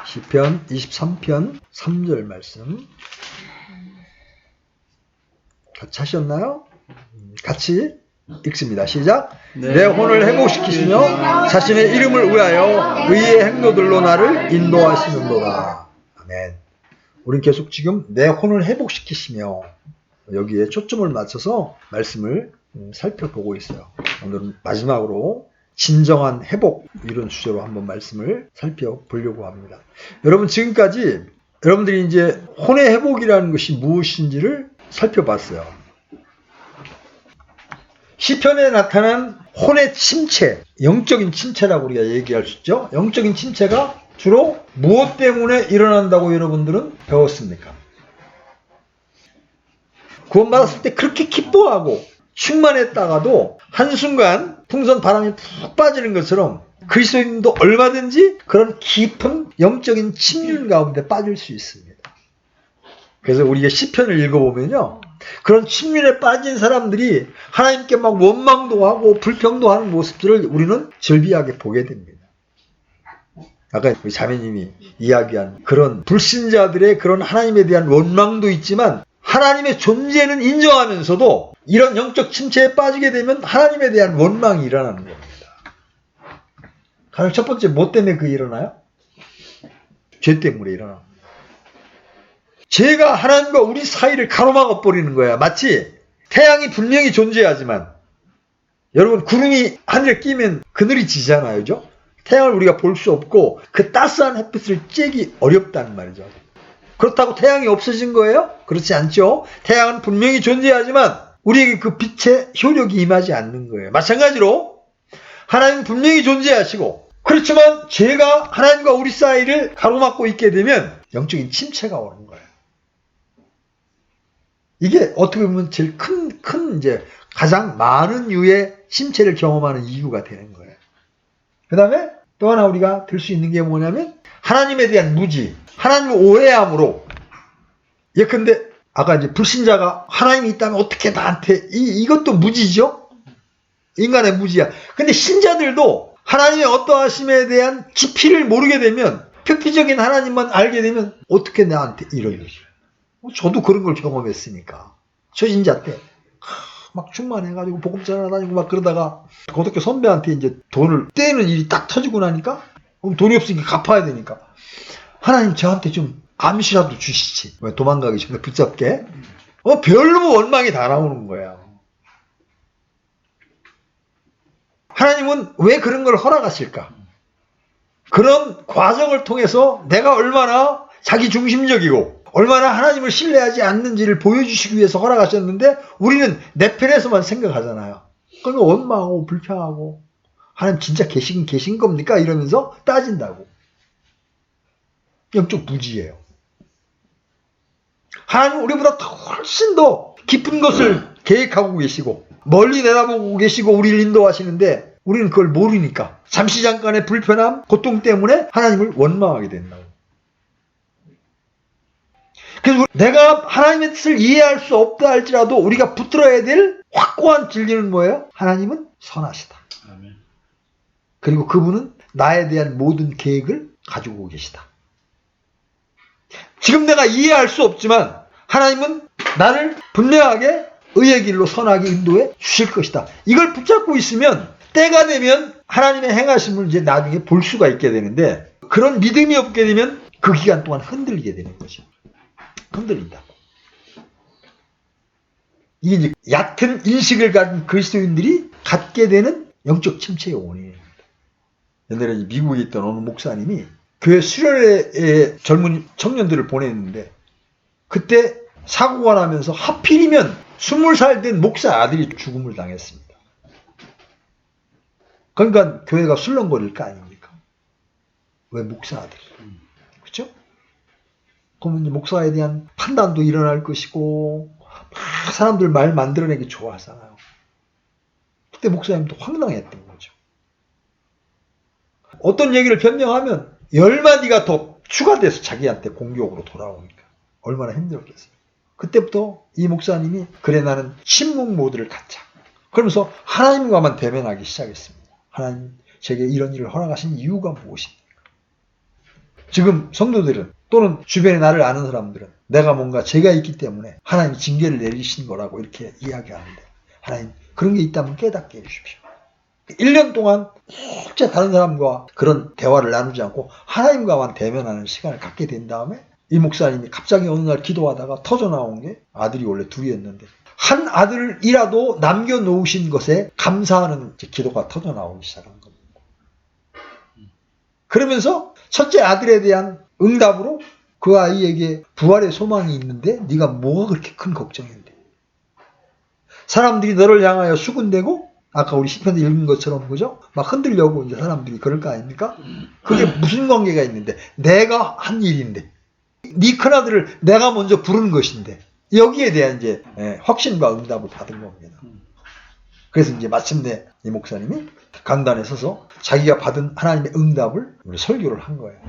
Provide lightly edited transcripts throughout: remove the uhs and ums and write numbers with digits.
시편 23편 3절 말씀. 같이 하셨나요? 같이 읽습니다. 시작. 내 혼을 회복시키시며 자신의 이름을 위하여 의의 행로들로 나를 인도하시는도다. 아멘. 우린 계속 지금 내 혼을 회복시키시며 여기에 초점을 맞춰서 말씀을 살펴보고 있어요. 오늘은 마지막으로 진정한 회복, 이런 주제로 한번 말씀을 살펴보려고 합니다. 여러분, 지금까지 여러분들이 이제 혼의 회복이라는 것이 무엇인지를 살펴봤어요. 시편에 나타난 혼의 침체, 영적인 침체라고 우리가 얘기할 수 있죠. 영적인 침체가 주로 무엇 때문에 일어난다고 여러분들은 배웠습니까? 구원받았을 때 그렇게 기뻐하고 충만했다가도 한순간 풍선 바람이 푹 빠지는 것처럼 그리스도인도 얼마든지 그런 깊은 영적인 침륜 가운데 빠질 수 있습니다. 그래서 우리가 시편을 읽어보면요, 그런 침륜에 빠진 사람들이 하나님께 막 원망도 하고 불평도 하는 모습들을 우리는 절비하게 보게 됩니다. 아까 우리 자매님이 이야기한 그런 불신자들의 그런 하나님에 대한 원망도 있지만 하나님의 존재는 인정하면서도 이런 영적 침체에 빠지게 되면 하나님에 대한 원망이 일어나는 겁니다. 가장 첫 번째, 뭐 때문에 그게 일어나요? 죄 때문에 일어납니다. 죄가 하나님과 우리 사이를 가로막아 버리는 거야. 마치 태양이 분명히 존재하지만 여러분, 구름이 하늘에 끼면 그늘이 지잖아요. 그죠? 태양을 우리가 볼 수 없고 그 따스한 햇빛을 쬐기 어렵다는 말이죠. 그렇다고 태양이 없어진 거예요? 그렇지 않죠. 태양은 분명히 존재하지만 우리에게 그 빛의 효력이 임하지 않는 거예요. 마찬가지로 하나님은 분명히 존재하시고 그렇지만 죄가 하나님과 우리 사이를 가로막고 있게 되면 영적인 침체가 오는 거예요. 이게 어떻게 보면 제일 큰 이제 가장 많은 유의 침체를 경험하는 이유가 되는 거예요. 그 다음에 또 하나 우리가 들 수 있는 게 뭐냐면 하나님에 대한 무지, 하나님을 오해함으로, 예컨대 아까 이제 불신자가 하나님이 있다면 어떻게 나한테, 이것도 무지죠? 인간의 무지야. 근데 신자들도 하나님의 어떠하심에 대한 깊이를 모르게 되면, 표피적인 하나님만 알게 되면 어떻게 나한테 이러지? 저도 그런 걸 경험했으니까. 저 신자 때 막 충만해가지고 복음 전하다니고 막 그러다가 고등학교 선배한테 이제 돈을 떼는 일이 딱 터지고 나니까 돈이 없으니까 갚아야 되니까 하나님 저한테 좀 암시라도 주시지. 왜 도망가기 전에 붙잡게. 별로 원망이 다 나오는 거야. 하나님은 왜 그런 걸 허락하실까? 그런 과정을 통해서 내가 얼마나 자기 중심적이고 얼마나 하나님을 신뢰하지 않는지를 보여주시기 위해서 허락하셨는데 우리는 내 편에서만 생각하잖아요. 그러면 원망하고 불평하고 하나님 진짜 계신 겁니까? 이러면서 따진다고. 영적 무지예요. 하나님 우리보다 훨씬 더 깊은 것을 계획하고 계시고 멀리 내다보고 계시고 우리를 인도하시는데 우리는 그걸 모르니까 잠시 잠깐의 불편함, 고통 때문에 하나님을 원망하게 된다고. 그래서 내가 하나님의 뜻을 이해할 수 없다 할지라도 우리가 붙들어야 될 확고한 진리는 뭐예요? 하나님은 선하시다. 아멘. 그리고 그분은 나에 대한 모든 계획을 가지고 계시다. 지금 내가 이해할 수 없지만 하나님은 나를 분명하게 의의 길로 선하게 인도해 주실 것이다. 이걸 붙잡고 있으면 때가 되면 하나님의 행하심을 이제 나중에 볼 수가 있게 되는데 그런 믿음이 없게 되면 그 기간 동안 흔들리게 되는 거죠. 흔들린다. 이게 이제 얕은 인식을 가진 그리스도인들이 갖게 되는 영적 침체의 원인입니다. 옛날에 미국에 있던 어느 목사님이 교회 수련회에 젊은 청년들을 보냈는데 그때 사고가 나면서 하필이면 20살 된 목사 아들이 죽음을 당했습니다. 그러니까 교회가 술렁거릴 거 아닙니까? 왜 목사 아들이? 그렇죠? 그러면 이제 목사에 대한 판단도 일어날 것이고 막 사람들 말 만들어내기 좋아하잖아요. 그때 목사님도 황당했던 거죠. 어떤 얘기를 변명하면 10마디가 더 추가돼서 자기한테 공격으로 돌아오니까 얼마나 힘들었겠어요. 그때부터 이 목사님이 그래 나는 침묵 모드를 갖자. 그러면서 하나님과만 대면하기 시작했습니다. 하나님 제게 이런 일을 허락하신 이유가 무엇입니까? 지금 성도들은 또는 주변에 나를 아는 사람들은 내가 뭔가 죄가 있기 때문에 하나님이 징계를 내리신 거라고 이렇게 이야기하는데, 하나님 그런 게 있다면 깨닫게 해주십시오. 1년 동안 실제 다른 사람과 그런 대화를 나누지 않고 하나님과만 대면하는 시간을 갖게 된 다음에 이 목사님이 갑자기 어느 날 기도하다가 터져나온 게, 아들이 원래 둘이었는데 한 아들이라도 남겨놓으신 것에 감사하는 기도가 터져나오기 시작한 겁니다. 그러면서 첫째 아들에 대한 응답으로 그 아이에게 부활의 소망이 있는데 네가 뭐가 그렇게 큰 걱정인데, 사람들이 너를 향하여 수군대고 아까 우리 시편에 읽은 것처럼, 그죠? 막 흔들려고 이제 사람들이 그럴 거 아닙니까? 그게 무슨 관계가 있는데, 내가 한 일인데, 네 큰아들을 내가 먼저 부른 것인데, 여기에 대한 이제 확신과 응답을 받은 겁니다. 그래서 이제 마침내 이 목사님이 강단에 서서 자기가 받은 하나님의 응답을 설교를 한 거예요.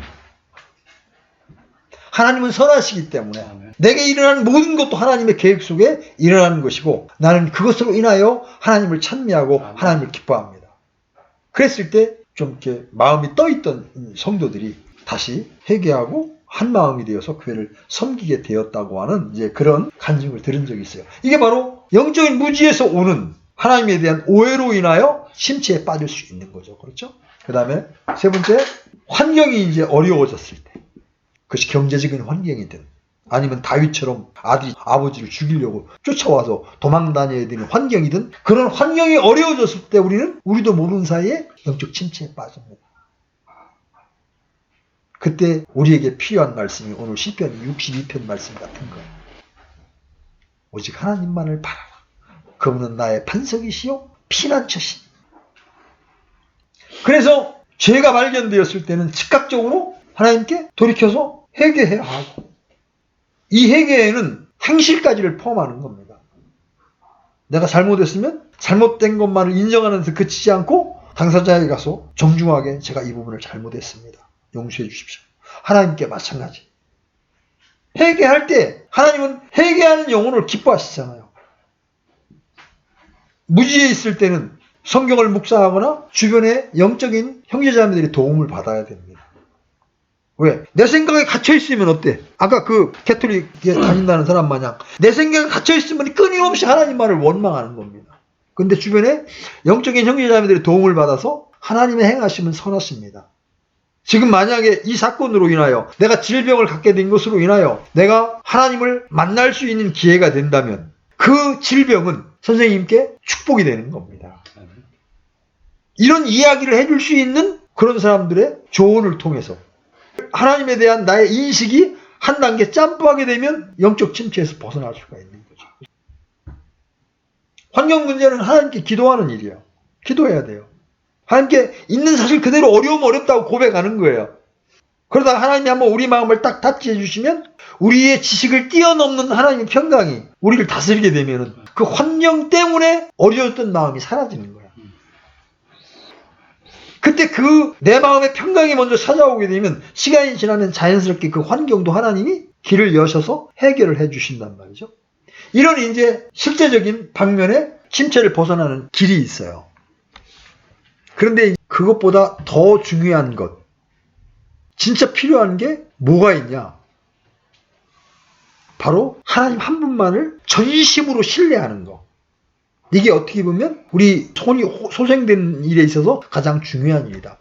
하나님은 선하시기 때문에 내게 일어나는 모든 것도 하나님의 계획 속에 일어나는 것이고, 나는 그것으로 인하여 하나님을 찬미하고 하나님을 기뻐합니다. 그랬을 때 좀 이렇게 마음이 떠있던 성도들이 다시 회개하고 한 마음이 되어서 교회를 섬기게 되었다고 하는 이제 그런 간증을 들은 적이 있어요. 이게 바로 영적인 무지에서 오는 하나님에 대한 오해로 인하여 심취에 빠질 수 있는 거죠. 그렇죠? 그 다음에 세 번째, 환경이 이제 어려워졌을 때, 그것이 경제적인 환경이든 아니면 다윗처럼 아들이 아버지를 죽이려고 쫓아와서 도망 다녀야 되는 환경이든, 그런 환경이 어려워졌을 때 우리도 모르는 사이에 영적 침체에 빠집니다. 그때 우리에게 필요한 말씀이 오늘 시편 62편 말씀 같은 거예요. 오직 하나님만을 바라라. 그분은 나의 반석이시요 피난처시니. 그래서 죄가 발견되었을 때는 즉각적으로 하나님께 돌이켜서 회개해야 하고, 이 회개에는 행실까지를 포함하는 겁니다. 내가 잘못했으면 잘못된 것만을 인정하는 데 그치지 않고 당사자에게 가서 정중하게 제가 이 부분을 잘못했습니다, 용서해 주십시오. 하나님께 마찬가지. 회개할 때 하나님은 회개하는 영혼을 기뻐하시잖아요. 무지에 있을 때는 성경을 묵상하거나 주변에 영적인 형제자매들의 도움을 받아야 됩니다. 왜? 내 생각에 갇혀있으면 어때? 아까 그 캐톨릭에 다닌다는 사람 마냥 내 생각에 갇혀있으면 끊임없이 하나님만을 원망하는 겁니다. 근데 주변에 영적인 형제자매들의 도움을 받아서 하나님의 행하심은 선하십니다. 지금 만약에 이 사건으로 인하여 내가 질병을 갖게 된 것으로 인하여 내가 하나님을 만날 수 있는 기회가 된다면 그 질병은 선생님께 축복이 되는 겁니다. 이런 이야기를 해줄 수 있는 그런 사람들의 조언을 통해서 하나님에 대한 나의 인식이 한 단계 점프하게 되면 영적 침체에서 벗어날 수가 있는 거죠. 환경 문제는 하나님께 기도하는 일이에요. 기도해야 돼요. 하나님께 있는 사실 그대로 어렵다고 고백하는 거예요. 그러다가 하나님이 한번 우리 마음을 딱 타치해 주시면 우리의 지식을 뛰어넘는 하나님의 평강이 우리를 다스리게 되면 그 환경 때문에 어려웠던 마음이 사라지는 거예요. 그때 그 내 마음의 평강이 먼저 찾아오게 되면 시간이 지나면 자연스럽게 그 환경도 하나님이 길을 여셔서 해결을 해 주신단 말이죠. 이런 이제 실제적인 방면에 침체를 벗어나는 길이 있어요. 그런데 그것보다 더 중요한 것, 진짜 필요한 게 뭐가 있냐? 바로 하나님 한 분만을 전심으로 신뢰하는 거. 이게 어떻게 보면 우리 손이 소생된 일에 있어서 가장 중요한 일이다.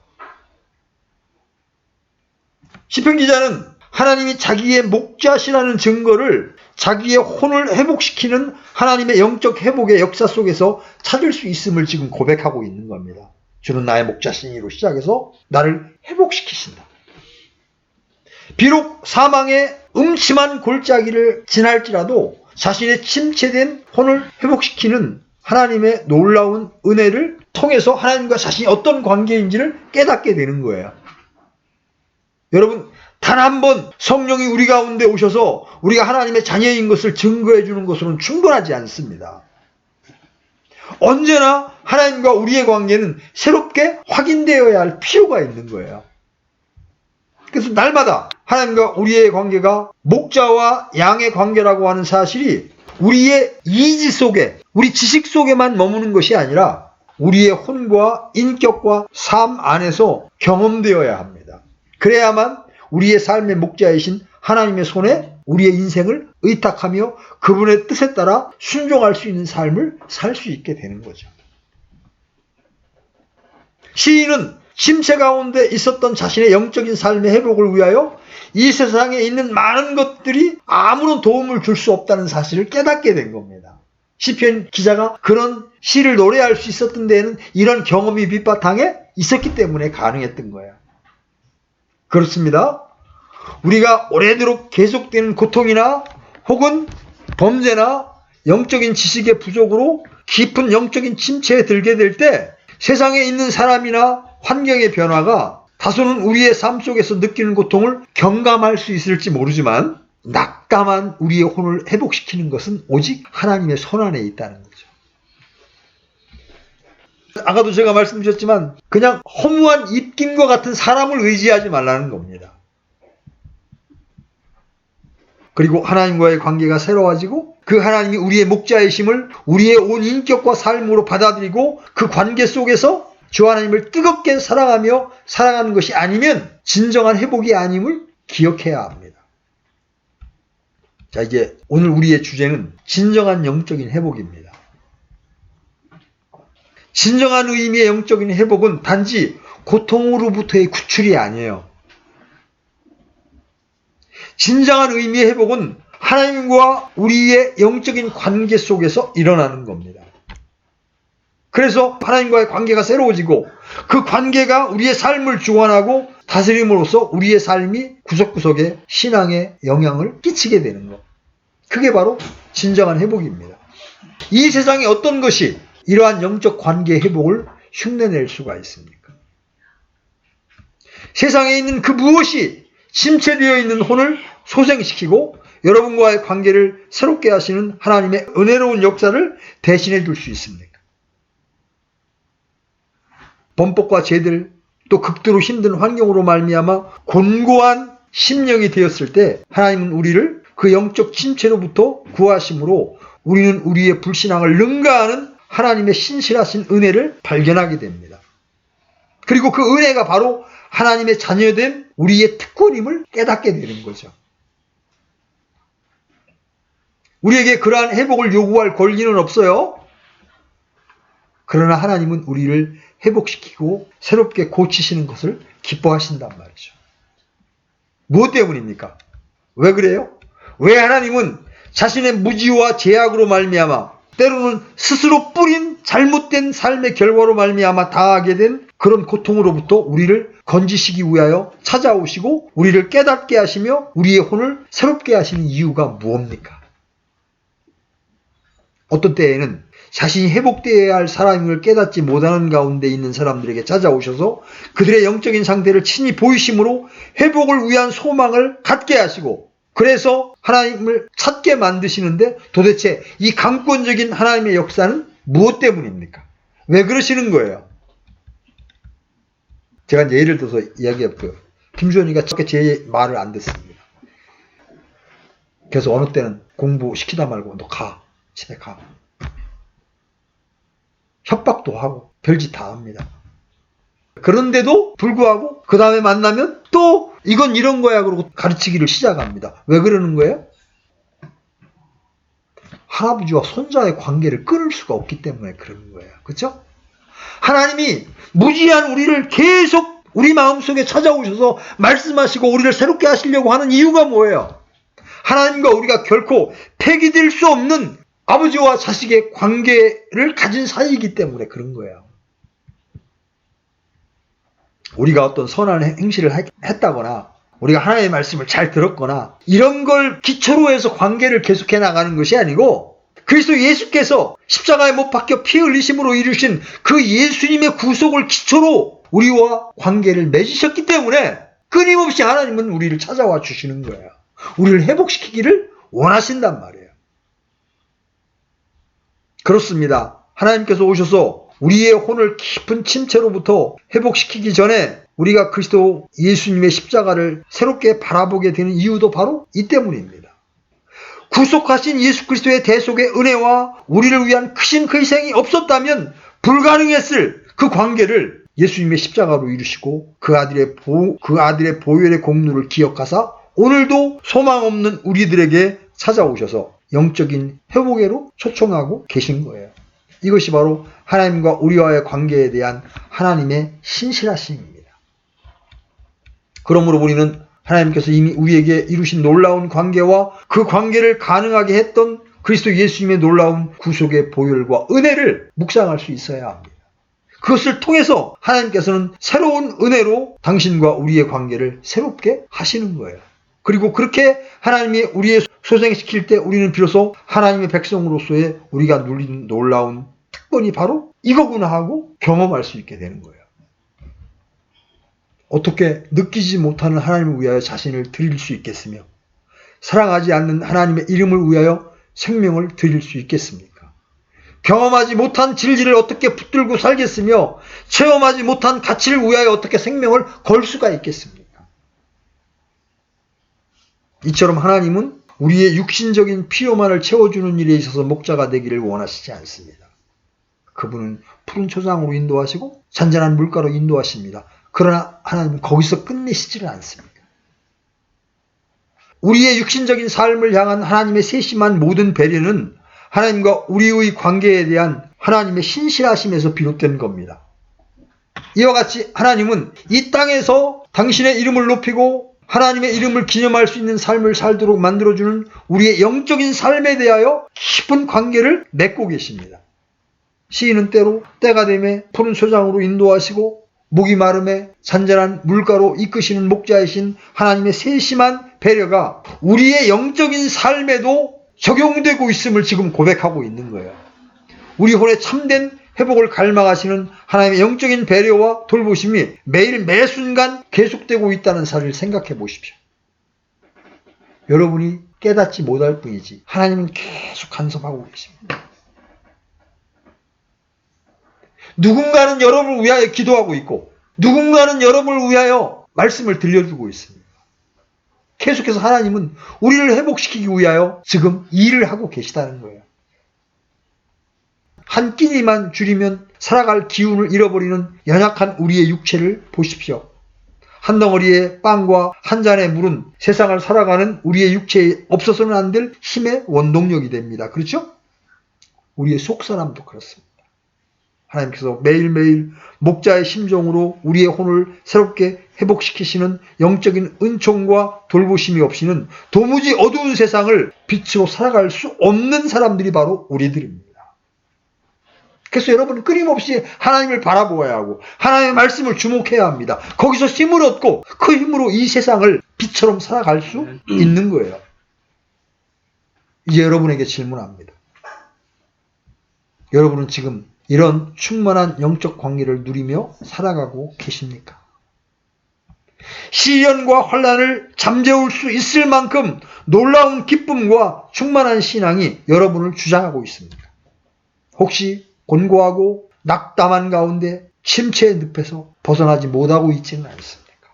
시편 기자는 하나님이 자기의 목자시라는 증거를 자기의 혼을 회복시키는 하나님의 영적 회복의 역사 속에서 찾을 수 있음을 지금 고백하고 있는 겁니다. 주는 나의 목자시니로 시작해서 나를 회복시키신다. 비록 사망의 음침한 골짜기를 지날지라도 자신의 침체된 혼을 회복시키는 하나님의 놀라운 은혜를 통해서 하나님과 자신이 어떤 관계인지를 깨닫게 되는 거예요. 여러분, 단 한 번 성령이 우리 가운데 오셔서 우리가 하나님의 자녀인 것을 증거해 주는 것으로는 충분하지 않습니다. 언제나 하나님과 우리의 관계는 새롭게 확인되어야 할 필요가 있는 거예요. 그래서 날마다 하나님과 우리의 관계가 목자와 양의 관계라고 하는 사실이 우리의 이지 속에, 우리 지식 속에만 머무는 것이 아니라 우리의 혼과 인격과 삶 안에서 경험되어야 합니다. 그래야만 우리의 삶의 목자이신 하나님의 손에 우리의 인생을 의탁하며 그분의 뜻에 따라 순종할 수 있는 삶을 살 수 있게 되는 거죠. 시인은 침체 가운데 있었던 자신의 영적인 삶의 회복을 위하여 이 세상에 있는 많은 것들이 아무런 도움을 줄 수 없다는 사실을 깨닫게 된 겁니다. 시편 기자가 그런 시를 노래할 수 있었던 데에는 이런 경험이 밑바탕에 있었기 때문에 가능했던 거예요. 그렇습니다. 우리가 오래도록 계속되는 고통이나 혹은 범죄나 영적인 지식의 부족으로 깊은 영적인 침체에 들게 될 때 세상에 있는 사람이나 환경의 변화가 다소는 우리의 삶 속에서 느끼는 고통을 경감할 수 있을지 모르지만 낙담한 우리의 혼을 회복시키는 것은 오직 하나님의 손안에 있다는 거죠. 아까도 제가 말씀드렸지만 그냥 허무한 입김과 같은 사람을 의지하지 말라는 겁니다. 그리고 하나님과의 관계가 새로워지고 그 하나님이 우리의 목자이심을 우리의 온 인격과 삶으로 받아들이고 그 관계 속에서 주 하나님을 뜨겁게 사랑하며 살아가는 것이 아니면 진정한 회복이 아님을 기억해야 합니다. 자, 이제 오늘 우리의 주제는 진정한 영적인 회복입니다. 진정한 의미의 영적인 회복은 단지 고통으로부터의 구출이 아니에요. 진정한 의미의 회복은 하나님과 우리의 영적인 관계 속에서 일어나는 겁니다. 그래서 하나님과의 관계가 새로워지고 그 관계가 우리의 삶을 주관하고 다스림으로써 우리의 삶이 구석구석에 신앙에 영향을 끼치게 되는 것. 그게 바로 진정한 회복입니다. 이 세상에 어떤 것이 이러한 영적 관계 회복을 흉내낼 수가 있습니까? 세상에 있는 그 무엇이 침체되어 있는 혼을 소생시키고 여러분과의 관계를 새롭게 하시는 하나님의 은혜로운 역사를 대신해 줄 수 있습니까? 범법과 죄들 또 극도로 힘든 환경으로 말미암아 곤고한 심령이 되었을 때 하나님은 우리를 그 영적 침체로부터 구하심으로 우리는 우리의 불신앙을 능가하는 하나님의 신실하신 은혜를 발견하게 됩니다. 그리고 그 은혜가 바로 하나님의 자녀된 우리의 특권임을 깨닫게 되는 거죠. 우리에게 그러한 회복을 요구할 권리는 없어요. 그러나 하나님은 우리를 회복시키고 새롭게 고치시는 것을 기뻐하신단 말이죠. 무엇 때문입니까? 왜 그래요? 왜 하나님은 자신의 무지와 제약으로 말미암아 때로는 스스로 뿌린 잘못된 삶의 결과로 말미암아 당하게 된 그런 고통으로부터 우리를 건지시기 위하여 찾아오시고 우리를 깨닫게 하시며 우리의 혼을 새롭게 하시는 이유가 무엇입니까? 어떤 때에는 자신이 회복되어야 할 사람임을 깨닫지 못하는 가운데 있는 사람들에게 찾아오셔서 그들의 영적인 상태를 친히 보이심으로 회복을 위한 소망을 갖게 하시고 그래서 하나님을 찾게 만드시는데 도대체 이 강권적인 하나님의 역사는 무엇 때문입니까? 왜 그러시는 거예요? 제가 이제 예를 들어서 이야기해볼게요. 김주현이가 제 말을 안 듣습니다. 그래서 어느 때는 공부시키다 말고 너 가. 집에 가. 협박도 하고 별짓 다 합니다. 그런데도 불구하고 그 다음에 만나면 또 이건 이런 거야 그러고 가르치기를 시작합니다. 왜 그러는 거예요? 할아버지와 손자의 관계를 끊을 수가 없기 때문에 그러는 거예요. 그렇죠? 하나님이 무지한 우리를 계속 우리 마음속에 찾아오셔서 말씀하시고 우리를 새롭게 하시려고 하는 이유가 뭐예요? 하나님과 우리가 결코 폐기될 수 없는 아버지와 자식의 관계를 가진 사이이기 때문에 그런 거예요. 우리가 어떤 선한 행실을 했다거나 우리가 하나님의 말씀을 잘 들었거나 이런 걸 기초로 해서 관계를 계속해 나가는 것이 아니고 그리스도 예수께서 십자가에 못 박혀 피 흘리심으로 이루신 그 예수님의 구속을 기초로 우리와 관계를 맺으셨기 때문에 끊임없이 하나님은 우리를 찾아와 주시는 거예요. 우리를 회복시키기를 원하신단 말이에요. 그렇습니다. 하나님께서 오셔서 우리의 혼을 깊은 침체로부터 회복시키기 전에 우리가 그리스도 예수님의 십자가를 새롭게 바라보게 되는 이유도 바로 이 때문입니다. 구속하신 예수 그리스도의 대속의 은혜와 우리를 위한 크신 그 희생이 없었다면 불가능했을 그 관계를 예수님의 십자가로 이루시고 그 아들의 보혈의 공로를 기억하사 오늘도 소망 없는 우리들에게 찾아오셔서 영적인 회복에로 초청하고 계신 거예요. 이것이 바로 하나님과 우리와의 관계에 대한 하나님의 신실하심입니다. 그러므로 우리는 하나님께서 이미 우리에게 이루신 놀라운 관계와 그 관계를 가능하게 했던 그리스도 예수님의 놀라운 구속의 보혈과 은혜를 묵상할 수 있어야 합니다. 그것을 통해서 하나님께서는 새로운 은혜로 당신과 우리의 관계를 새롭게 하시는 거예요. 그리고 그렇게 하나님이 우리의 소생시킬 때 우리는 비로소 하나님의 백성으로서의 우리가 누리는 놀라운 특권이 바로 이거구나 하고 경험할 수 있게 되는 거예요. 어떻게 느끼지 못하는 하나님을 위하여 자신을 드릴 수 있겠으며 사랑하지 않는 하나님의 이름을 위하여 생명을 드릴 수 있겠습니까? 경험하지 못한 진리를 어떻게 붙들고 살겠으며 체험하지 못한 가치를 위하여 어떻게 생명을 걸 수가 있겠습니까? 이처럼 하나님은 우리의 육신적인 필요만을 채워주는 일에 있어서 목자가 되기를 원하시지 않습니다. 그분은 푸른 초장으로 인도하시고 잔잔한 물가로 인도하십니다. 그러나 하나님은 거기서 끝내시지를 않습니다. 우리의 육신적인 삶을 향한 하나님의 세심한 모든 배려는 하나님과 우리의 관계에 대한 하나님의 신실하심에서 비롯된 겁니다. 이와 같이 하나님은 이 땅에서 당신의 이름을 높이고 하나님의 이름을 기념할 수 있는 삶을 살도록 만들어주는 우리의 영적인 삶에 대하여 깊은 관계를 맺고 계십니다. 시인은 때로 때가 되매 푸른 소장으로 인도하시고 목이 마름에 잔잔한 물가로 이끄시는 목자이신 하나님의 세심한 배려가 우리의 영적인 삶에도 적용되고 있음을 지금 고백하고 있는 거예요. 우리 혼의 참된 회복을 갈망하시는 하나님의 영적인 배려와 돌보심이 매일 매 순간 계속되고 있다는 사실을 생각해 보십시오. 여러분이 깨닫지 못할 뿐이지 하나님은 계속 간섭하고 계십니다. 누군가는 여러분을 위하여 기도하고 있고 누군가는 여러분을 위하여 말씀을 들려주고 있습니다. 계속해서 하나님은 우리를 회복시키기 위하여 지금 일을 하고 계시다는 거예요. 한 끼니만 줄이면 살아갈 기운을 잃어버리는 연약한 우리의 육체를 보십시오. 한 덩어리의 빵과 한 잔의 물은 세상을 살아가는 우리의 육체에 없어서는 안 될 힘의 원동력이 됩니다. 그렇죠? 우리의 속사람도 그렇습니다. 하나님께서 매일매일 목자의 심정으로 우리의 혼을 새롭게 회복시키시는 영적인 은총과 돌보심이 없이는 도무지 어두운 세상을 빛으로 살아갈 수 없는 사람들이 바로 우리들입니다. 그래서 여러분은 끊임없이 하나님을 바라보아야 하고 하나님의 말씀을 주목해야 합니다. 거기서 힘을 얻고 그 힘으로 이 세상을 빛처럼 살아갈 수 있는 거예요. 이제 여러분에게 질문합니다. 여러분은 지금 이런 충만한 영적 관계를 누리며 살아가고 계십니까? 시련과 환난을 잠재울 수 있을 만큼 놀라운 기쁨과 충만한 신앙이 여러분을 주장하고 있습니다. 혹시 곤고하고 낙담한 가운데 침체의 늪에서 벗어나지 못하고 있지는 않습니까?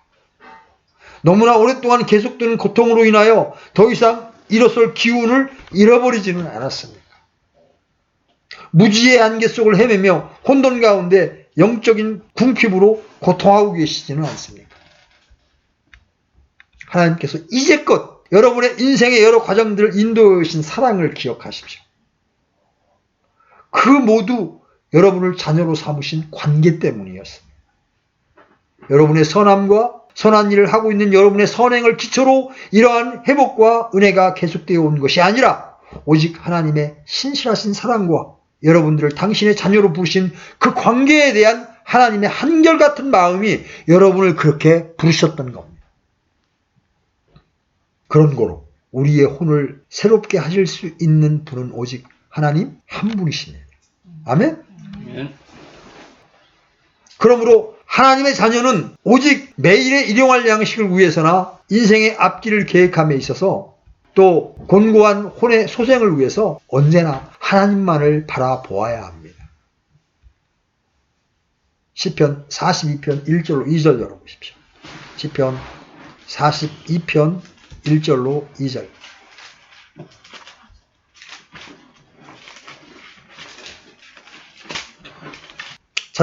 너무나 오랫동안 계속되는 고통으로 인하여 더 이상 일어설 기운을 잃어버리지는 않았습니까? 무지의 안개 속을 헤매며 혼돈 가운데 영적인 궁핍으로 고통하고 계시지는 않습니까? 하나님께서 이제껏 여러분의 인생의 여러 과정들을 인도해 오신 사랑을 기억하십시오. 그 모두 여러분을 자녀로 삼으신 관계 때문이었습니다. 여러분의 선함과 선한 일을 하고 있는 여러분의 선행을 기초로 이러한 회복과 은혜가 계속되어 온 것이 아니라 오직 하나님의 신실하신 사랑과 여러분들을 당신의 자녀로 부르신 그 관계에 대한 하나님의 한결같은 마음이 여러분을 그렇게 부르셨던 겁니다. 그런 거로 우리의 혼을 새롭게 하실 수 있는 분은 오직 하나님 한 분이시네요. 아멘? 그러므로 하나님의 자녀는 오직 매일의 일용할 양식을 위해서나 인생의 앞길을 계획함에 있어서 또 곤고한 혼의 소생을 위해서 언제나 하나님만을 바라보아야 합니다. 시편 42편 1절로 2절 열어보십시오. 시편 42편 1절로 2절.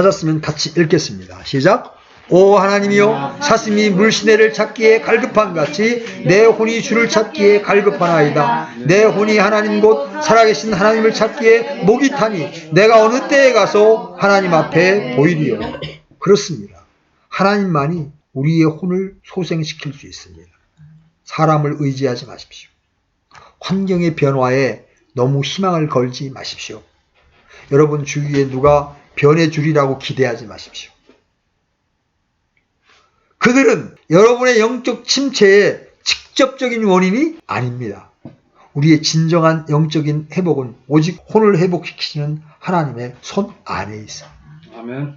찾았으면 같이 읽겠습니다. 시작. 오 하나님이여, 사슴이 물시내를 찾기에 갈급한 같이 내 혼이 주를 찾기에 갈급하나이다. 내 혼이 하나님 곧 살아계신 하나님을 찾기에 목이 타니 내가 어느 때에 가서 하나님 앞에 보이리요. 그렇습니다. 하나님만이 우리의 혼을 소생시킬 수 있습니다. 사람을 의지하지 마십시오. 환경의 변화에 너무 희망을 걸지 마십시오. 여러분 주위에 누가 변해주리라고 기대하지 마십시오. 그들은 여러분의 영적 침체의 직접적인 원인이 아닙니다. 우리의 진정한 영적인 회복은 오직 혼을 회복시키시는 하나님의 손 안에 있습니다. 아멘.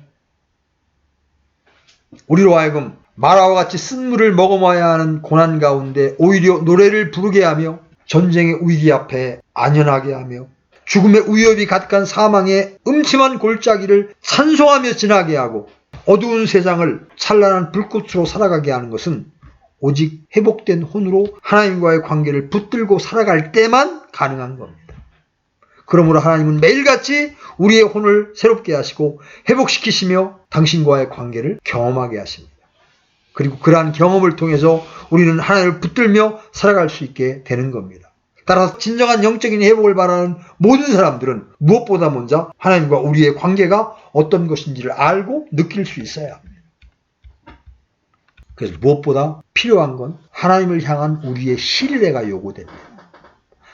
우리로 하여금 마라와 같이 쓴물을 머금어야 하는 고난 가운데 오히려 노래를 부르게 하며 전쟁의 위기 앞에 안연하게 하며 죽음의 위협이 가득한 사망의 음침한 골짜기를 찬송하며 지나게 하고 어두운 세상을 찬란한 불꽃으로 살아가게 하는 것은 오직 회복된 혼으로 하나님과의 관계를 붙들고 살아갈 때만 가능한 겁니다. 그러므로 하나님은 매일같이 우리의 혼을 새롭게 하시고 회복시키시며 당신과의 관계를 경험하게 하십니다. 그리고 그러한 경험을 통해서 우리는 하나님을 붙들며 살아갈 수 있게 되는 겁니다. 따라서 진정한 영적인 회복을 바라는 모든 사람들은 무엇보다 먼저 하나님과 우리의 관계가 어떤 것인지를 알고 느낄 수 있어야 합니다. 그래서 무엇보다 필요한 건 하나님을 향한 우리의 신뢰가 요구됩니다.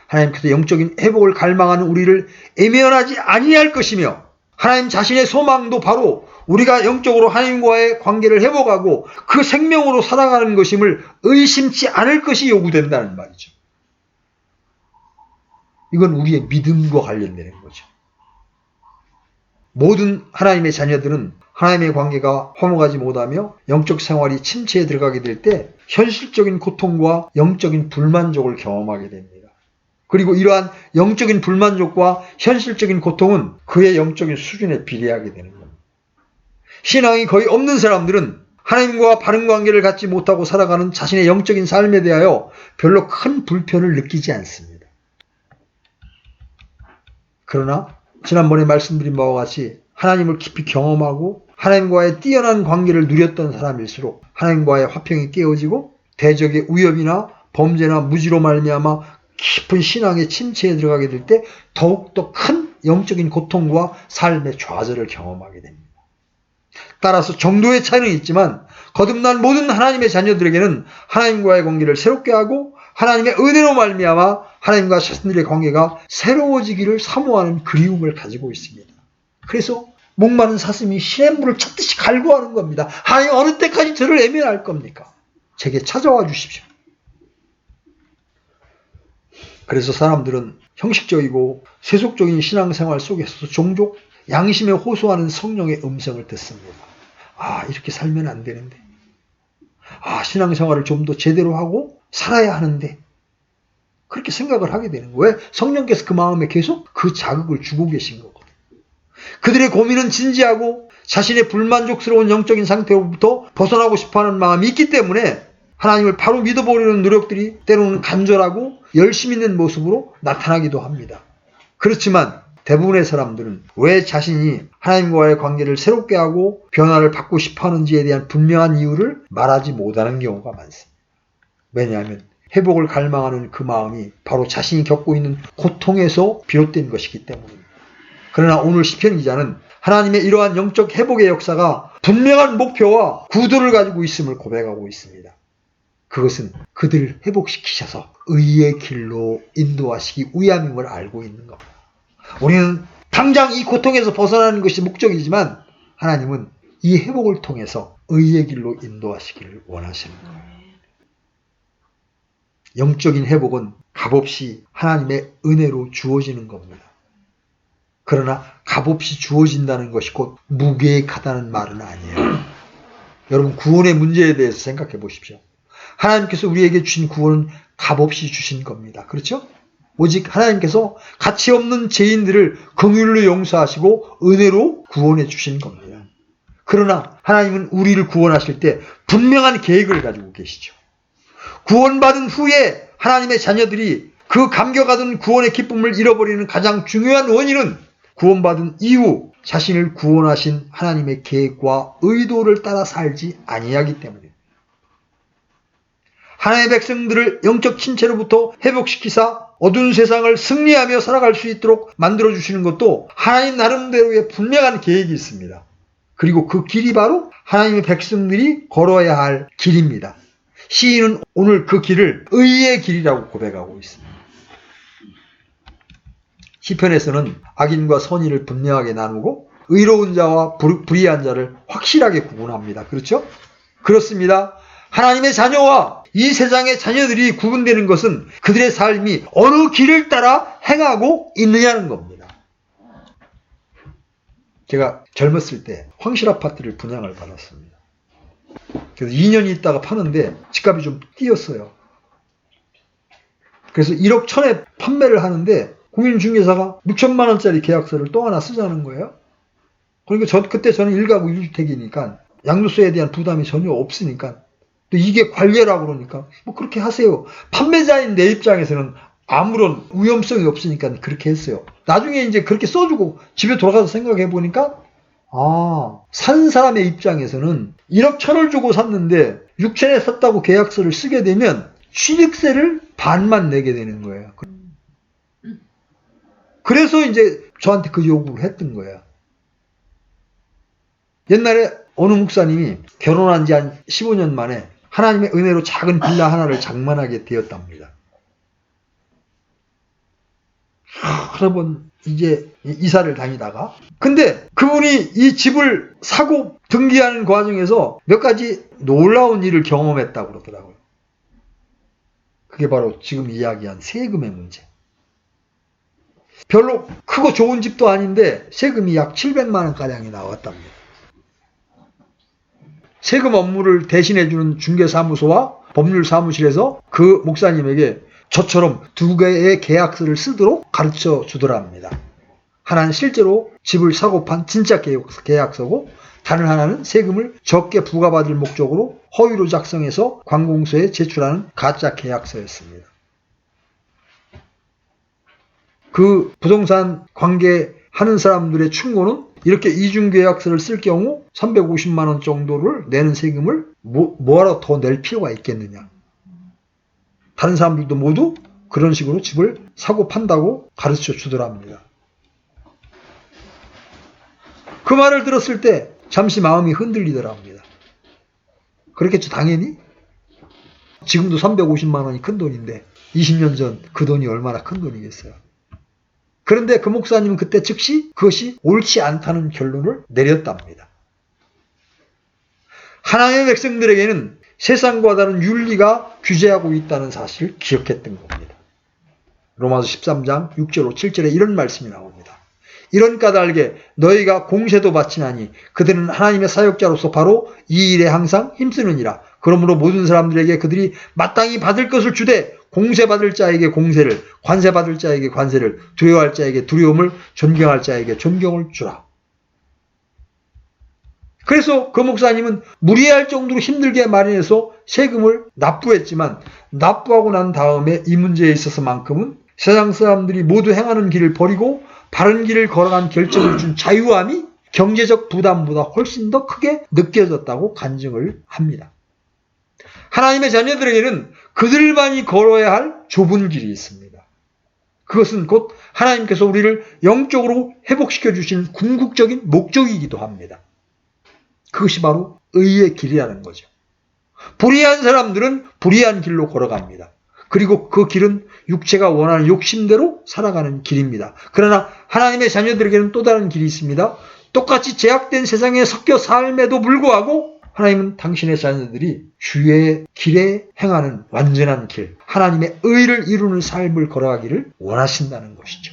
하나님께서 영적인 회복을 갈망하는 우리를 애면하지 아니할 것이며 하나님 자신의 소망도 바로 우리가 영적으로 하나님과의 관계를 회복하고 그 생명으로 살아가는 것임을 의심치 않을 것이 요구된다는 말이죠. 이건 우리의 믿음과 관련되는 거죠. 모든 하나님의 자녀들은 하나님의 관계가 화목하지 못하며 영적 생활이 침체에 들어가게 될 때 현실적인 고통과 영적인 불만족을 경험하게 됩니다. 그리고 이러한 영적인 불만족과 현실적인 고통은 그의 영적인 수준에 비례하게 되는 겁니다. 신앙이 거의 없는 사람들은 하나님과 바른 관계를 갖지 못하고 살아가는 자신의 영적인 삶에 대하여 별로 큰 불편을 느끼지 않습니다. 그러나 지난번에 말씀드린 바와 같이 하나님을 깊이 경험하고 하나님과의 뛰어난 관계를 누렸던 사람일수록 하나님과의 화평이 깨어지고 대적의 위협이나 범죄나 무지로 말미암아 깊은 신앙의 침체에 들어가게 될 때 더욱더 큰 영적인 고통과 삶의 좌절을 경험하게 됩니다. 따라서 정도의 차이는 있지만 거듭난 모든 하나님의 자녀들에게는 하나님과의 관계를 새롭게 하고 하나님의 은혜로 말미암아 하나님과 자신들의 관계가 새로워지기를 사모하는 그리움을 가지고 있습니다. 그래서 목마른 사슴이 시냇물을 찾듯이 갈구하는 겁니다. 하나님 어느 때까지 저를 애면할 겁니까? 제게 찾아와 주십시오. 그래서 사람들은 형식적이고 세속적인 신앙생활 속에서도 종종 양심에 호소하는 성령의 음성을 듣습니다. 아, 이렇게 살면 안 되는데. 아, 신앙생활을 좀 더 제대로 하고 살아야 하는데. 그렇게 생각을 하게 되는 거예요. 왜? 성령께서 그 마음에 계속 그 자극을 주고 계신 거거든요. 그들의 고민은 진지하고 자신의 불만족스러운 영적인 상태로부터 벗어나고 싶어하는 마음이 있기 때문에 하나님을 바로 믿어보려는 노력들이 때로는 간절하고 열심 있는 모습으로 나타나기도 합니다. 그렇지만 대부분의 사람들은 왜 자신이 하나님과의 관계를 새롭게 하고 변화를 받고 싶어하는지에 대한 분명한 이유를 말하지 못하는 경우가 많습니다. 왜냐하면 회복을 갈망하는 그 마음이 바로 자신이 겪고 있는 고통에서 비롯된 것이기 때문입니다. 그러나 오늘 시편 기자는 하나님의 이러한 영적 회복의 역사가 분명한 목표와 구도를 가지고 있음을 고백하고 있습니다. 그것은 그들을 회복시키셔서 의의 길로 인도하시기 위함임을 알고 있는 겁니다. 우리는 당장 이 고통에서 벗어나는 것이 목적이지만 하나님은 이 회복을 통해서 의의 길로 인도하시기를 원하시는 거예요. 영적인 회복은 값없이 하나님의 은혜로 주어지는 겁니다. 그러나 값없이 주어진다는 것이 곧 무계획하다는 말은 아니에요. 여러분 구원의 문제에 대해서 생각해 보십시오. 하나님께서 우리에게 주신 구원은 값없이 주신 겁니다. 그렇죠? 오직 하나님께서 가치 없는 죄인들을 긍휼로 용서하시고 은혜로 구원해 주신 겁니다. 그러나 하나님은 우리를 구원하실 때 분명한 계획을 가지고 계시죠. 구원받은 후에 하나님의 자녀들이 그 감격하던 구원의 기쁨을 잃어버리는 가장 중요한 원인은 구원받은 이후 자신을 구원하신 하나님의 계획과 의도를 따라 살지 아니하기 때문입니다. 하나님의 백성들을 영적 침체로부터 회복시키사 어두운 세상을 승리하며 살아갈 수 있도록 만들어주시는 것도 하나님 나름대로의 분명한 계획이 있습니다. 그리고 그 길이 바로 하나님의 백성들이 걸어야 할 길입니다. 시인은 오늘 그 길을 의의 길이라고 고백하고 있습니다. 시편에서는 악인과 선의를 분명하게 나누고 의로운 자와 불의한 자를 확실하게 구분합니다. 그렇죠? 그렇습니다. 하나님의 자녀와 이 세상의 자녀들이 구분되는 것은 그들의 삶이 어느 길을 따라 행하고 있느냐는 겁니다. 제가 젊었을 때 황실 아파트를 분양을 받았습니다. 그래서 2년 있다가 파는데 집값이 좀 뛰었어요. 그래서 1억 1천에 판매를 하는데 공인중개사가 6천만 원짜리 계약서를 또 하나 쓰자는 거예요. 그러니까 그때 저는 1가구 1주택이니까 양도세에 대한 부담이 전혀 없으니까 또 이게 관례라고 그러니까 뭐 그렇게 하세요. 판매자인 내 입장에서는 아무런 위험성이 없으니까 그렇게 했어요. 나중에 이제 그렇게 써주고 집에 돌아가서 생각해 보니까 산 사람의 입장에서는 1억 1천을 주고 샀는데 6천에 샀다고 계약서를 쓰게 되면 취득세를 반만 내게 되는 거예요. 그래서 이제 저한테 그 요구를 했던 거예요. 옛날에 어느 목사님이 결혼한 지 한 15년 만에 하나님의 은혜로 작은 빌라 하나를 장만하게 되었답니다. 여러 번 이제 이사를 다니다가 근데 그분이 이 집을 사고 등기하는 과정에서 몇 가지 놀라운 일을 경험했다고 그러더라고요. 그게 바로 지금 이야기한 세금의 문제. 별로 크고 좋은 집도 아닌데 세금이 약 700만 원가량이 나왔답니다. 세금 업무를 대신해주는 중개사무소와 법률사무실에서 그 목사님에게 저처럼 2개의 계약서를 쓰도록 가르쳐 주더랍니다. 하나는 실제로 집을 사고 판 진짜 계약서고 다른 하나는 세금을 적게 부과받을 목적으로 허위로 작성해서 관공서에 제출하는 가짜 계약서였습니다. 그 부동산 관계하는 사람들의 충고는 이렇게 이중계약서를 쓸 경우 350만 원 정도를 내는 세금을 뭐하러 더 낼 필요가 있겠느냐. 다른 사람들도 모두 그런 식으로 집을 사고 판다고 가르쳐 주더랍니다. 그 말을 들었을 때 잠시 마음이 흔들리더랍니다. 그렇겠죠, 당연히. 지금도 350만 원이 큰 돈인데 20년 전 그 돈이 얼마나 큰 돈이겠어요. 그런데 그 목사님은 그때 즉시 그것이 옳지 않다는 결론을 내렸답니다. 하나님의 백성들에게는 세상과 다른 윤리가 규제하고 있다는 사실을 기억했던 겁니다. 로마서 13장 6절로 7절에 이런 말씀이 나옵니다. 이런 까닭에 너희가 공세도 바치나니 그들은 하나님의 사역자로서 바로 이 일에 항상 힘쓰느니라. 그러므로 모든 사람들에게 그들이 마땅히 받을 것을 주되 공세받을 자에게 공세를, 관세받을 자에게 관세를, 두려워할 자에게 두려움을, 존경할 자에게 존경을 주라. 그래서 그 목사님은 무리할 정도로 힘들게 마련해서 세금을 납부했지만 납부하고 난 다음에 이 문제에 있어서만큼은 세상 사람들이 모두 행하는 길을 버리고 바른 길을 걸어간 결정을 준 자유함이 경제적 부담보다 훨씬 더 크게 느껴졌다고 간증을 합니다. 하나님의 자녀들에게는 그들만이 걸어야 할 좁은 길이 있습니다. 그것은 곧 하나님께서 우리를 영적으로 회복시켜 주신 궁극적인 목적이기도 합니다. 그것이 바로 의의 길이라는 거죠. 불의한 사람들은 불의한 길로 걸어갑니다. 그리고 그 길은 육체가 원하는 욕심대로 살아가는 길입니다. 그러나 하나님의 자녀들에게는 또 다른 길이 있습니다. 똑같이 제약된 세상에 섞여 삶에도 불구하고 하나님은 당신의 자녀들이 주의 길에 행하는 완전한 길, 하나님의 의를 이루는 삶을 걸어가기를 원하신다는 것이죠.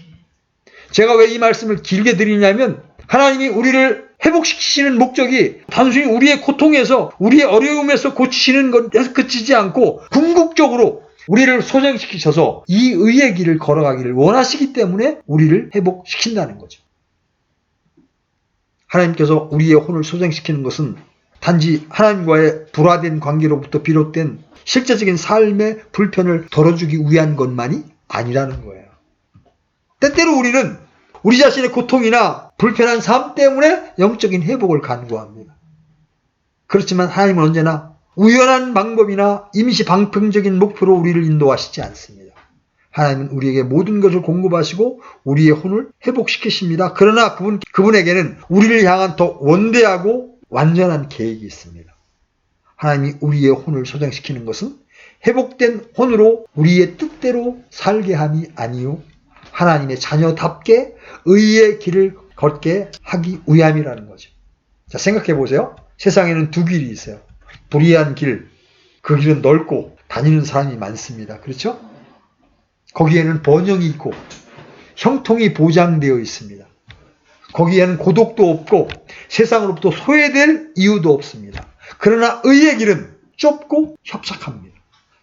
제가 왜 이 말씀을 길게 드리냐면 하나님이 우리를 회복시키시는 목적이 단순히 우리의 고통에서 우리의 어려움에서 고치시는 것에서 그치지 않고 궁극적으로 우리를 소생시키셔서 이 의의 길을 걸어가기를 원하시기 때문에 우리를 회복시킨다는 거죠. 하나님께서 우리의 혼을 소생시키는 것은 단지 하나님과의 불화된 관계로부터 비롯된 실제적인 삶의 불편을 덜어주기 위한 것만이 아니라는 거예요. 때때로 우리는 우리 자신의 고통이나 불편한 삶 때문에 영적인 회복을 간구합니다. 그렇지만 하나님은 언제나 우연한 방법이나 임시 방편적인 목표로 우리를 인도하시지 않습니다. 하나님은 우리에게 모든 것을 공급하시고 우리의 혼을 회복시키십니다. 그러나 그분에게는 우리를 향한 더 원대하고 완전한 계획이 있습니다. 하나님이 우리의 혼을 소장시키는 것은 회복된 혼으로 우리의 뜻대로 살게 함이 아니요 하나님의 자녀답게 의의 길을 걷게 하기 위함이라는 거죠. 자, 생각해 보세요. 세상에는 두 길이 있어요. 불의한 길, 그 길은 넓고 다니는 사람이 많습니다. 그렇죠? 거기에는 번영이 있고 형통이 보장되어 있습니다. 거기에는 고독도 없고 세상으로부터 소외될 이유도 없습니다. 그러나 의의 길은 좁고 협착합니다.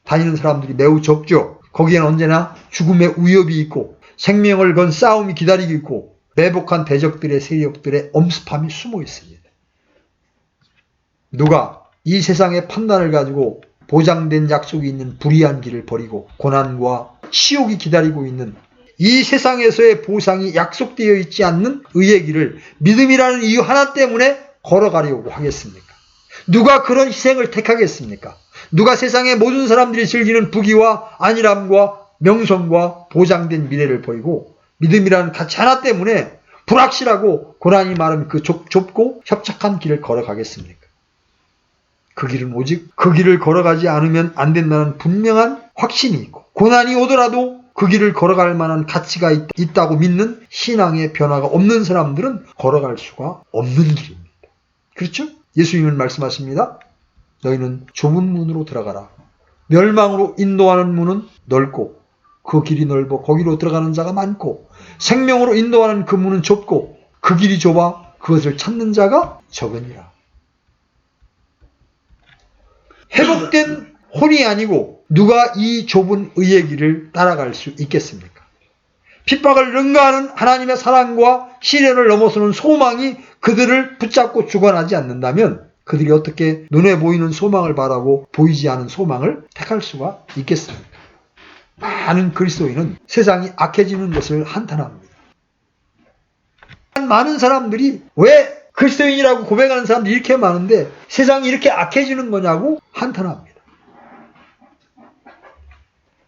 다니는 사람들이 매우 적죠. 거기에는 언제나 죽음의 위협이 있고 생명을 건 싸움이 기다리고 있고 매복한 대적들의 세력들의 엄습함이 숨어 있습니다. 누가 이 세상의 판단을 가지고 보장된 약속이 있는 불의한 길을 버리고 고난과 치욕이 기다리고 있는 이 세상에서의 보상이 약속되어 있지 않는 의의 길을 믿음이라는 이유 하나 때문에 걸어가려고 하겠습니까? 누가 그런 희생을 택하겠습니까? 누가 세상의 모든 사람들이 즐기는 부귀와 안일함과 명성과 보장된 미래를 버리고 믿음이라는 가치 하나 때문에 불확실하고 고난이 많은 그 좁고 협착한 길을 걸어가겠습니까? 그 길은 오직 그 길을 걸어가지 않으면 안 된다는 분명한 확신이 있고 고난이 오더라도 그 길을 걸어갈 만한 가치가 있다고 믿는 신앙의 변화가 없는 사람들은 걸어갈 수가 없는 길입니다. 그렇죠? 예수님은 말씀하십니다. 너희는 좁은 문으로 들어가라. 멸망으로 인도하는 문은 넓고 그 길이 넓어 거기로 들어가는 자가 많고 생명으로 인도하는 그 문은 좁고 그 길이 좁아 그것을 찾는 자가 적으니라. 회복된 혼이 아니고 누가 이 좁은 의의 길을 따라갈 수 있겠습니까? 핍박을 능가하는 하나님의 사랑과 시련을 넘어서는 소망이 그들을 붙잡고 주관하지 않는다면 그들이 어떻게 눈에 보이는 소망을 바라고 보이지 않은 소망을 택할 수가 있겠습니까? 많은 그리스도인은 세상이 악해지는 것을 한탄합니다. 많은 사람들이 왜 그리스도인이라고 고백하는 사람들이 이렇게 많은데 세상이 이렇게 악해지는 거냐고 한탄합니다.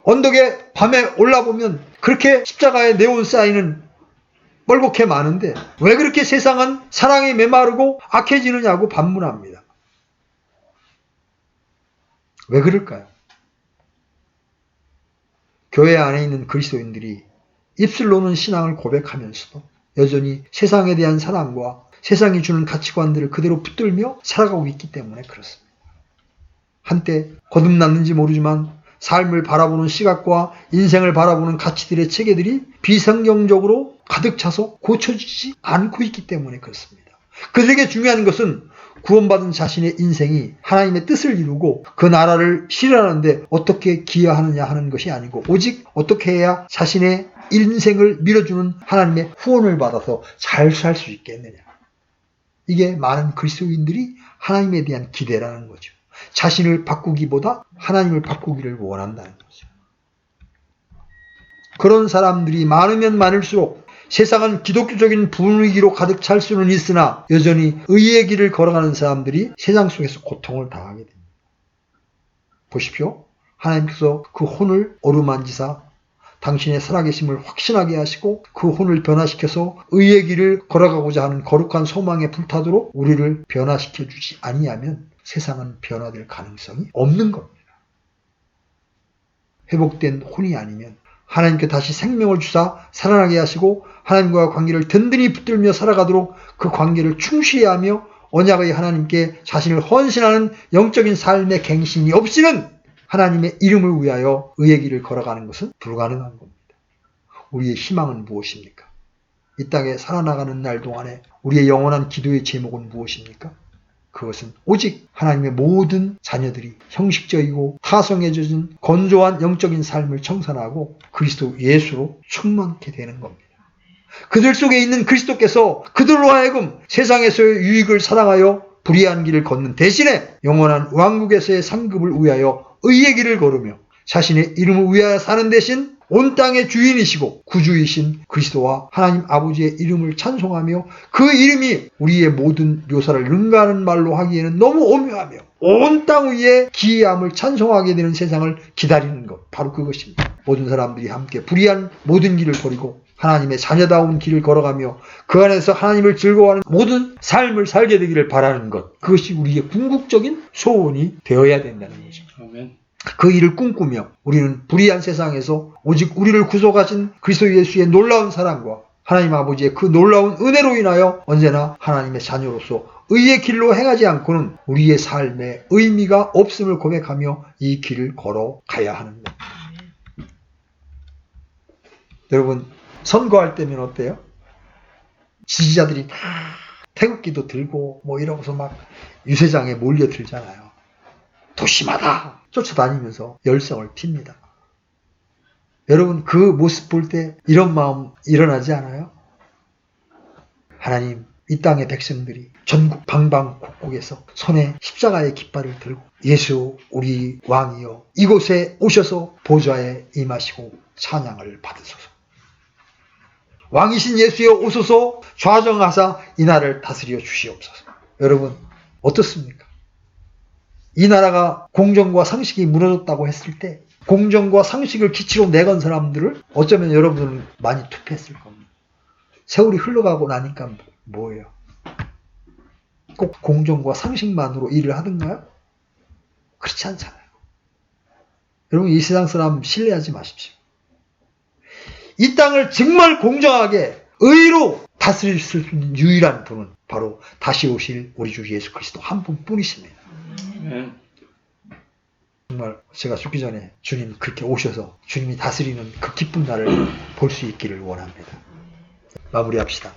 언덕에 밤에 올라보면 그렇게 십자가에 네온 사인은 뻘겋게 많은데 왜 그렇게 세상은 사랑이 메마르고 악해지느냐고 반문합니다. 왜 그럴까요? 교회 안에 있는 그리스도인들이 입술로는 신앙을 고백하면서도 여전히 세상에 대한 사랑과 세상이 주는 가치관들을 그대로 붙들며 살아가고 있기 때문에 그렇습니다. 한때 거듭났는지 모르지만 삶을 바라보는 시각과 인생을 바라보는 가치들의 체계들이 비성경적으로 가득 차서 고쳐지지 않고 있기 때문에 그렇습니다. 그들에게 중요한 것은 구원받은 자신의 인생이 하나님의 뜻을 이루고 그 나라를 실현하는데 어떻게 기여하느냐 하는 것이 아니고 오직 어떻게 해야 자신의 인생을 밀어주는 하나님의 후원을 받아서 잘 살 수 있겠느냐. 이게 많은 그리스도인들이 하나님에 대한 기대라는 거죠. 자신을 바꾸기보다 하나님을 바꾸기를 원한다는 거죠. 그런 사람들이 많으면 많을수록 세상은 기독교적인 분위기로 가득 찰 수는 있으나 여전히 의의 길을 걸어가는 사람들이 세상 속에서 고통을 당하게 됩니다. 보십시오. 하나님께서 그 혼을 어루만지사 당신의 살아계심을 확신하게 하시고 그 혼을 변화시켜서 의의 길을 걸어가고자 하는 거룩한 소망에 불타도록 우리를 변화시켜 주지 아니하면 세상은 변화될 가능성이 없는 겁니다. 회복된 혼이 아니면 하나님께 다시 생명을 주사 살아나게 하시고 하나님과 관계를 든든히 붙들며 살아가도록 그 관계를 충실히 하며 언약의 하나님께 자신을 헌신하는 영적인 삶의 갱신이 없이는 하나님의 이름을 위하여 의의 길을 걸어가는 것은 불가능한 겁니다. 우리의 희망은 무엇입니까? 이 땅에 살아나가는 날 동안에 우리의 영원한 기도의 제목은 무엇입니까? 그것은 오직 하나님의 모든 자녀들이 형식적이고 타성에 젖은 건조한 영적인 삶을 청산하고 그리스도 예수로 충만케 되는 겁니다. 그들 속에 있는 그리스도께서 그들로 하여금 세상에서의 유익을 사랑하여 불의한 길을 걷는 대신에 영원한 왕국에서의 상급을 위하여 의의 길을 걸으며 자신의 이름을 위하여 사는 대신 온 땅의 주인이시고 구주이신 그리스도와 하나님 아버지의 이름을 찬송하며 그 이름이 우리의 모든 묘사를 능가하는 말로 하기에는 너무 오묘하며 온 땅 위에 기이함을 찬송하게 되는 세상을 기다리는 것, 바로 그것입니다. 모든 사람들이 함께 불의한 모든 길을 버리고 하나님의 자녀다운 길을 걸어가며 그 안에서 하나님을 즐거워하는 모든 삶을 살게 되기를 바라는 것, 그것이 우리의 궁극적인 소원이 되어야 된다는 거죠. 아멘. 그 일을 꿈꾸며 우리는 불의한 세상에서 오직 우리를 구속하신 그리스도 예수의 놀라운 사랑과 하나님 아버지의 그 놀라운 은혜로 인하여 언제나 하나님의 자녀로서 의의 길로 행하지 않고는 우리의 삶에 의미가 없음을 고백하며 이 길을 걸어가야 하는 것. 여러분, 선거할 때면 어때요? 지지자들이 막 태극기도 들고 뭐 이러고서 막 유세장에 몰려들잖아요. 도심하다 쫓아다니면서 열성을 틉니다. 여러분, 그 모습 볼 때 이런 마음 일어나지 않아요? 하나님, 이 땅의 백성들이 전국 방방곡곡에서 손에 십자가의 깃발을 들고 예수 우리 왕이여 이곳에 오셔서 보좌에 임하시고 찬양을 받으소서. 왕이신 예수여 오소서 좌정하사 이 나라를 다스려 주시옵소서. 여러분, 어떻습니까? 이 나라가 공정과 상식이 무너졌다고 했을 때 공정과 상식을 기치로 내건 사람들을 어쩌면 여러분은 많이 투표했을 겁니다. 세월이 흘러가고 나니까 뭐예요? 꼭 공정과 상식만으로 일을 하던가요? 그렇지 않잖아요. 여러분, 이 세상 사람 신뢰하지 마십시오. 이 땅을 정말 공정하게 의로 다스릴 수 있는 유일한 분은 바로 다시 오실 우리 주 예수 그리스도 한 분뿐이십니다. 정말 제가 죽기 전에 주님 그렇게 오셔서 주님이 다스리는 그 기쁜 날을 볼 수 있기를 원합니다. 마무리합시다.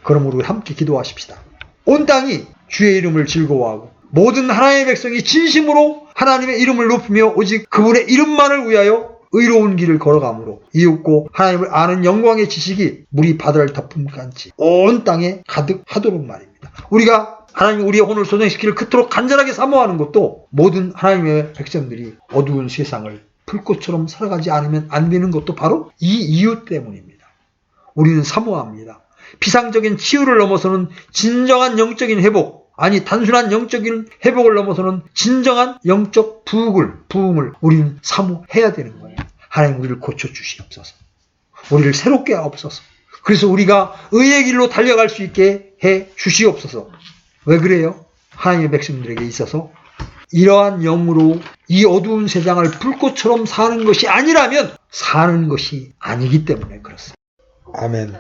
그럼 우리 함께 기도하십시다. 온 땅이 주의 이름을 즐거워하고 모든 하나님의 백성이 진심으로 하나님의 이름을 높이며 오직 그분의 이름만을 위하여 의로운 길을 걸어가므로 이웃고 하나님을 아는 영광의 지식이 물이 바다를 덮음같이 온 땅에 가득하도록 말입니다. 우리가 하나님 우리의 혼을 소생시키를 그토록 간절하게 사모하는 것도 모든 하나님의 백성들이 어두운 세상을 불꽃처럼 살아가지 않으면 안 되는 것도 바로 이 이유 때문입니다. 우리는 사모합니다. 피상적인 치유를 넘어서는 진정한 영적인 회복, 아니 단순한 영적인 회복을 넘어서는 진정한 영적 부흥을 우리는 사모해야 되는 거예요. 하나님 우리를 고쳐주시옵소서. 우리를 새롭게 하옵소서. 그래서 우리가 의의 길로 달려갈 수 있게 해 주시옵소서. 왜 그래요? 하나님의 백성들에게 있어서 이러한 영으로 이 어두운 세상을 불꽃처럼 사는 것이 아니라면 사는 것이 아니기 때문에 그렇습니다. 아멘.